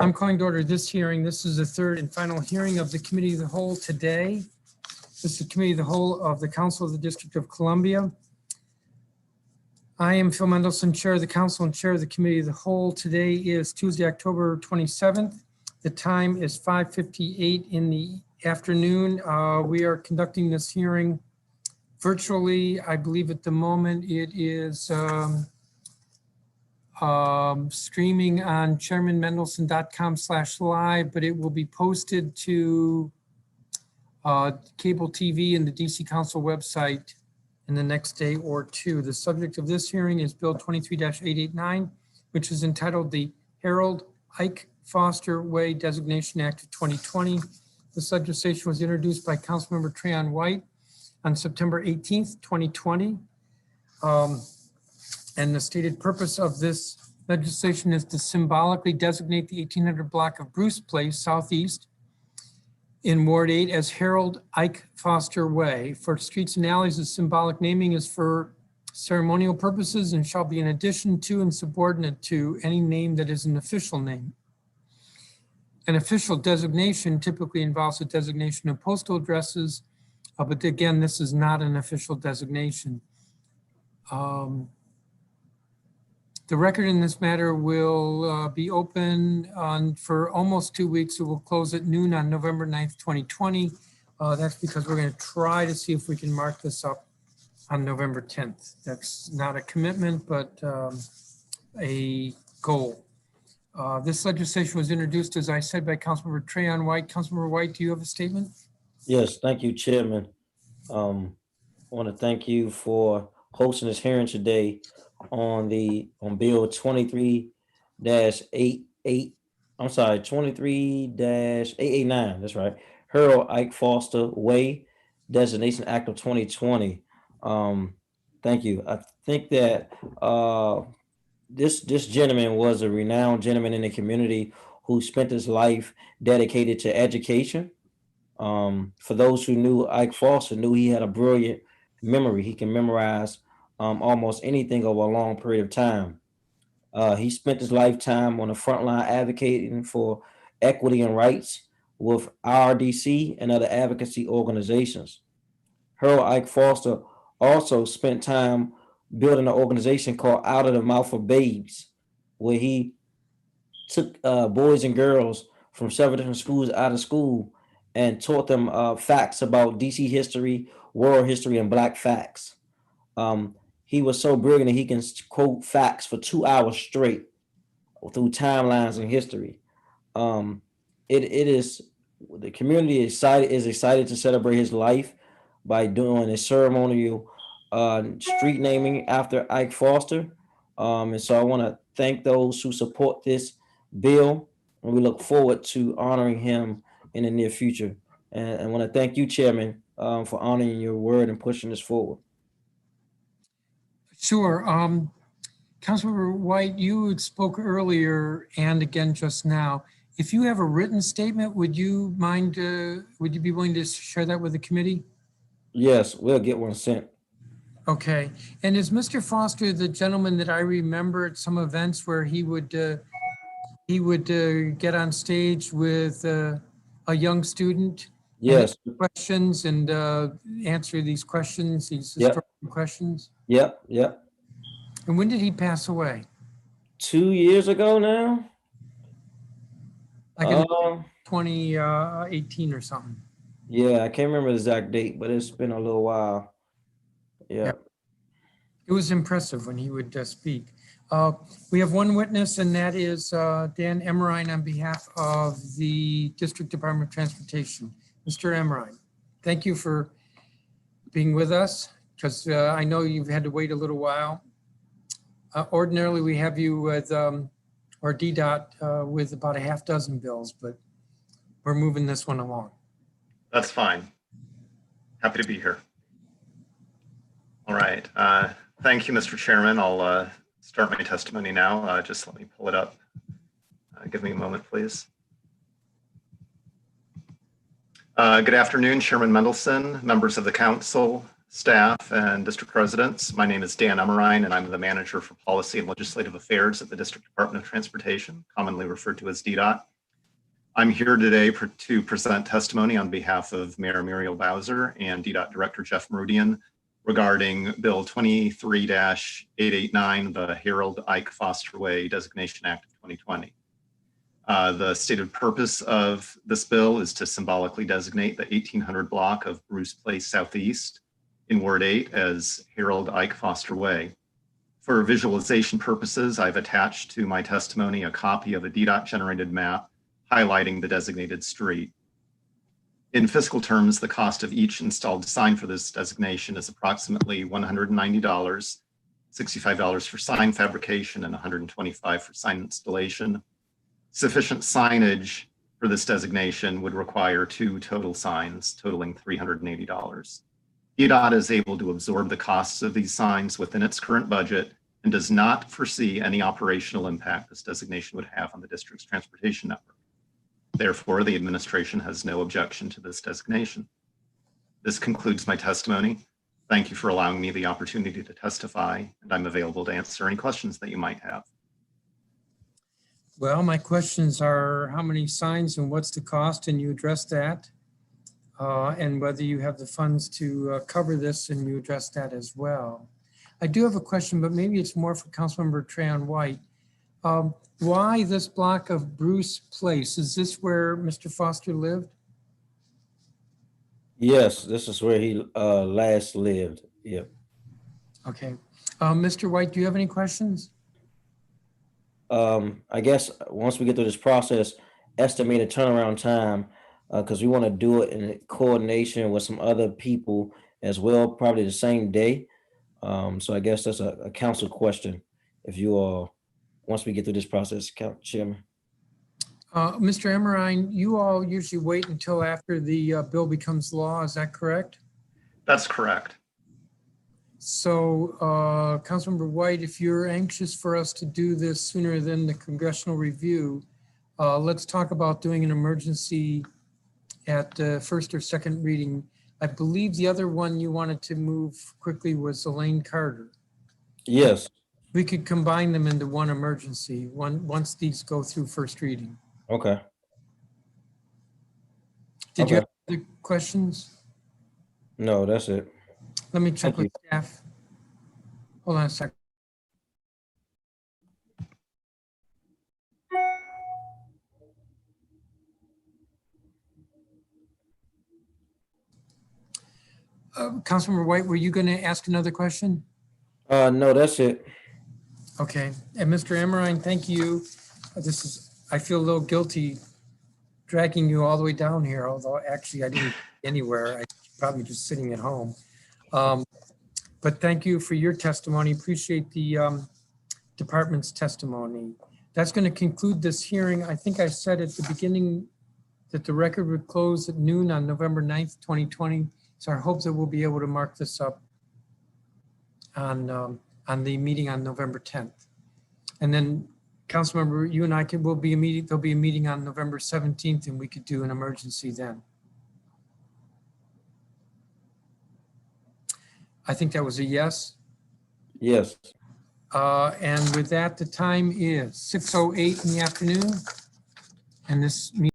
I'm calling to order this hearing. This is the third and final hearing of the Committee of the Whole today. This is the Committee of the Whole of the Council of the District of Columbia. I am Phil Mendelson, Chair of the Council and Chair of the Committee of the Whole. Today is Tuesday, October 27th. The time is 5:58 in the afternoon. We are conducting this hearing virtually. I believe at the moment it is streaming on chairmanmendelson.com/live, but it will be posted to cable TV and the DC Council website in the next day or two. The subject of this hearing is Bill 23-889, which is entitled the Harold Ike Foster Way Designation Act of 2020. This legislation was introduced by Councilmember Trayon White on September 18th, 2020. And the stated purpose of this legislation is to symbolically designate the 1800 block of Bruce Place Southeast in Ward 8 as Harold Ike Foster Way. For streets and alleys, the symbolic naming is for ceremonial purposes and shall be in addition to and subordinate to any name that is an official name. An official designation typically involves a designation of postal addresses, but again, this is not an official designation. The record in this matter will be open for almost 2 weeks. It will close at noon on November 9th, 2020. That's because we're going to try to see if we can mark this up on November 10th. That's not a commitment, but a goal. This legislation was introduced, as I said, by Councilmember Trayon White. Councilmember White, do you have a statement? Yes, thank you, Chairman. I want to thank you for hosting this hearing today on Bill 23-889. That's right. Harold Ike Foster Way Designation Act of 2020. Thank you. I think that this gentleman was a renowned gentleman in the community who spent his life dedicated to education. For those who knew Ike Foster, knew he had a brilliant memory. He can memorize almost anything over a long period of time. He spent his lifetime on the front line advocating for equity and rights with RDC and other advocacy organizations. Harold Ike Foster also spent time building an organization called Out of the Mouth of Babes, where he took boys and girls from several different schools out of school and taught them facts about DC history, world history, and Black facts. He was so brilliant that he can quote facts for 2 hours straight through timelines in history. The community is excited to celebrate his life by doing a ceremonial street naming after Ike Foster. And so I want to thank those who support this bill, and we look forward to honoring him in the near future. And I want to thank you, Chairman, for honoring your word and pushing this forward. Sure. Councilmember White, you spoke earlier and again just now. If you have a written statement, would you be willing to share that with the committee? Yes, we'll get one sent. Okay. And is Mr. Foster the gentleman that I remember at some events where he would get on stage with a young student? Yes. Questions and answer these questions, these historical questions? Yep. And when did he pass away? 2 years ago now. Like in 2018 or something. Yeah, I can't remember the exact date, but it's been a little while. Yeah. It was impressive when he would speak. We have one witness, and that is Dan Emmerine on behalf of the District Department of Transportation. Mr. Emmerine, thank you for being with us, because I know you've had to wait a little while. Ordinarily, we have you with, or DDOT with about a half dozen bills, but we're moving this one along. That's fine. Happy to be here. All right. Thank you, Mr. Chairman. I'll start my testimony now. Just let me pull it up. Give me a moment, please. Good afternoon, Chairman Mendelson, members of the council, staff, and district residents. My name is Dan Emmerine, and I'm the manager for policy and legislative affairs at the District Department of Transportation, commonly referred to as DDOT. I'm here today to present testimony on behalf of Mayor Muriel Bowser and DDOT Director Jeff Meridian regarding Bill 23-889, the Harold Ike Foster Way Designation Act of 2020. The stated purpose of this bill is to symbolically designate the 1800 block of Bruce Place Southeast in Ward 8 as Harold Ike Foster Way. For visualization purposes, I've attached to my testimony a copy of a DDOT generated map highlighting the designated street. In fiscal terms, the cost of each installed sign for this designation is approximately $190, $65 for sign fabrication, and $125 for sign installation. Sufficient signage for this designation would require 2 total signs totaling $380. DDOT is able to absorb the costs of these signs within its current budget and does not foresee any operational impact this designation would have on the district's transportation network. Therefore, the administration has no objection to this designation. This concludes my testimony. Thank you for allowing me the opportunity to testify, and I'm available to answer any questions that you might have. Well, my questions are how many signs and what's the cost, and you addressed that. And whether you have the funds to cover this, and you addressed that as well. I do have a question, but maybe it's more for Councilmember Trayon White. Why this block of Bruce Place? Is this where Mr. Foster lived? Yes, this is where he last lived. Yep. Okay. Mr. White, do you have any questions? I guess once we get through this process, estimated turnaround time, because we want to do it in coordination with some other people as well, probably the same day. So I guess that's a council question. If you all, once we get through this process, Chairman. Mr. Emmerine, you all usually wait until after the bill becomes law. Is that correct? That's correct. So, Councilmember White, if you're anxious for us to do this sooner than the congressional review, let's talk about doing an emergency at first or second reading. I believe the other one you wanted to move quickly was Elaine Carter. Yes. We could combine them into one emergency once these go through first reading. Okay. Did you have other questions? No, that's it. Let me check Thank with staff. Hold on a second. Councilmember White, were you going to ask another question? No, that's it. Okay. And Mr. Emmerine, thank you. I feel a little guilty dragging you all the way down here, although actually I didn't anywhere. I probably just sitting at home. But thank you for your testimony. Appreciate the department's testimony. That's going to conclude this hearing. I think I said at the beginning that the record would close at noon on November 9th, 2020. So I hope that we'll be able to mark this up on the meeting on November 10th. And then Councilmember, you and I there'll be a meeting on November 17th, and we could do an emergency then. I think that was a yes. Yes. And with that, the time is 6:08 in the afternoon, and this meeting